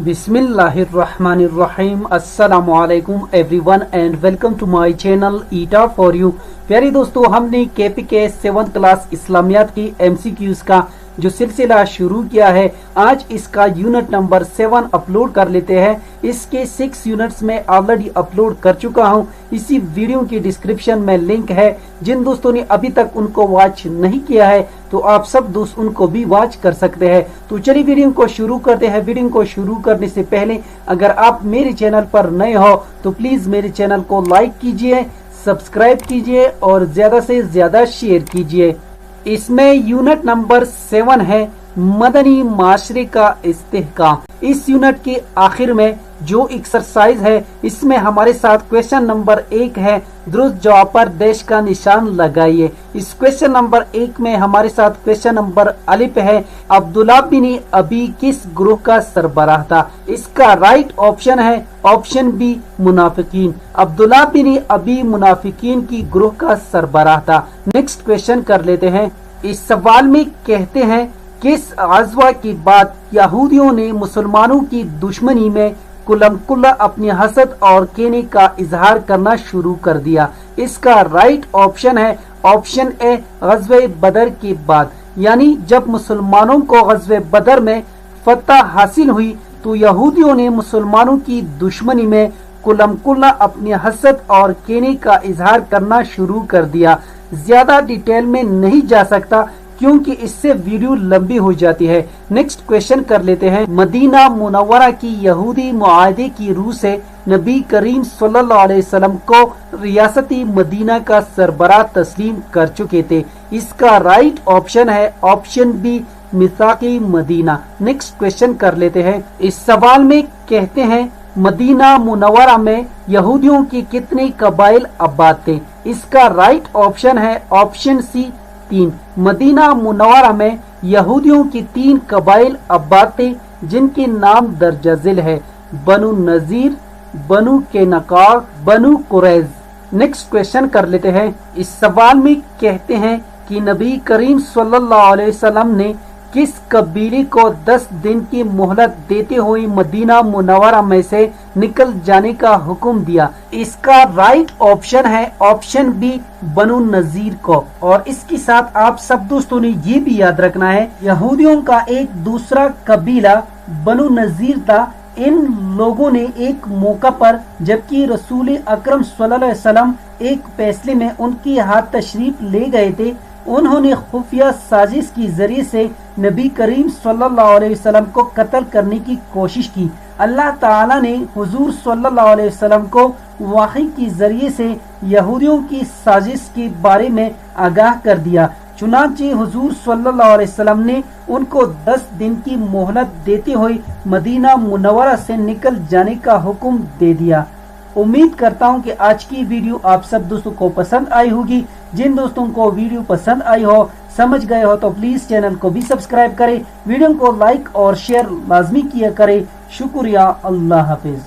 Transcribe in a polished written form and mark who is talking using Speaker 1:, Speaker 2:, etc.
Speaker 1: बिस्मिल्लाहिर्रहमानिर्रहीम अस्सलामु अलैकुम everyone and welcome to my channel ईटा फॉर यू। प्यारे दोस्तों, हमने केपीके 7th क्लास इस्लामियात की एमसीक्यूज का जो सिलसिला शुरू किया है, आज इसका यूनिट नंबर 7 अपलोड कर लेते हैं। इसके 6 यूनिट्स में ऑलरेडी अपलोड कर चुका हूं। इसी वीडियो की डिस्क्रिप्शन में लिंक है। जिन दोस्तों ने अभी तक उनको वॉच नहीं किया है तो आप सब दोस्त उनको भी वॉच कर सकते हैं। तो चलिए वीडियो को शुरू करते हैं। वीडियो को शुरू करने से पहले अगर आप मेरे चैनल पर नए हो तो प्लीज मेरे चैनल को लाइक कीजिए, सब्सक्राइब कीजिए और ज्यादा से ज्यादा शेयर कीजिए। इसमें यूनिट नंबर 7 है मदनी माशरे का इस्तेहकाम। इस यूनिट के आखिर में जो एक्सरसाइज है, इसमें हमारे साथ क्वेश्चन नंबर 1 है, दुरुस्त जवाब पर डैश का निशान लगाइए। इस क्वेश्चन नंबर 1 में हमारे साथ क्वेश्चन नंबर अलिफ है, अब्दुल्ला बिन अबी किस ग्रुह का सरबराह था? इसका राइट ऑप्शन है ऑप्शन बी मुनाफिकीन। अब्दुल्ला बिन अबी मुनाफिकीन की ग्रुह का सरबराह था। नेक्स्ट क्वेश्चन कर लेते हैं। इस सवाल में कहते हैं किस गज़वा के बाद यहूदियों ने मुसलमानों की दुश्मनी में कुल्ला अपनी हसद और कीने का इजहार करना शुरू कर दिया? इसका राइट ऑप्शन है ऑप्शन ए गज़वे बदर के बाद। यानी जब मुसलमानों को गज़वे बदर में फतह हासिल हुई तो यहूदियों ने मुसलमानों की दुश्मनी में कुल्ला अपनी हसद और कीने का इजहार करना शुरू कर दिया। ज्यादा डिटेल में नहीं जा सकता क्योंकि इससे वीडियो लंबी हो जाती है। नेक्स्ट क्वेश्चन कर लेते हैं। मदीना मुनव्वरा की यहूदी मुआहदे की रूह से नबी करीम सल्लल्लाहु अलैहि वसल्लम को रियासती मदीना का सरबराह तस्लीम कर चुके थे। इसका राइट ऑप्शन है ऑप्शन बी मिसाकी मदीना। नेक्स्ट क्वेश्चन कर लेते हैं। इस सवाल में कहते हैं मदीना मुनव्वरा में यहूदियों के कितने कबाइल आबाद थे? इसका राइट ऑप्शन है ऑप्शन सी 3। मदीना मुनव्वरा में यहूदियों की 3 कबाइल आबाद थे जिनके नाम दर्ज झेल है, बनु नजीर, बनु केनका, बनु कुरैज। नेक्स्ट क्वेश्चन कर लेते हैं। इस सवाल में कहते हैं कि नबी करीम सल्लल्लाहु अलैहि वसल्लम ने किस कबीले को 10 दिन की मोहलत देते हुए मदीना मुनव्वरा में से निकल जाने का हुक्म दिया? इसका राइट ऑप्शन है ऑप्शन बी बनु नजीर को। और इसके साथ आप सब दोस्तों ने ये भी याद रखना है, यहूदियों का एक दूसरा कबीला बनु नजीर था। इन लोगों ने एक मौका पर जबकि रसूल अकरम सल्लल्लाहु अलैहि वसल्लम एक फैसले में उनकी हाथ तशरीफ ले गए थे, उन्होंने खुफिया साजिश की जरिए से नबी करीम सल्लल्लाहु अलैहि वसल्लम को कत्ल करने की कोशिश की। अल्लाह ताला ने हुजूर सल्लल्लाहु अलैहि वसल्लम को वही के जरिए से यहूदियों की साजिश के बारे में आगाह कर दिया। चुनांचे हुजूर सल्लल्लाहु अलैहि वसल्लम ने उनको 10 दिन की मोहलत देते हुए मदीना मुनव्वरा से निकल जाने का हुक्म दे दिया। उम्मीद करता हूं कि आज की वीडियो आप सब दोस्तों को पसंद आई होगी। जिन दोस्तों को वीडियो पसंद आई हो, समझ गए हो, तो प्लीज चैनल को भी सब्सक्राइब करें, वीडियो को लाइक और शेयर लाजमी किया करें। शुक्रिया। अल्लाह हाफिज।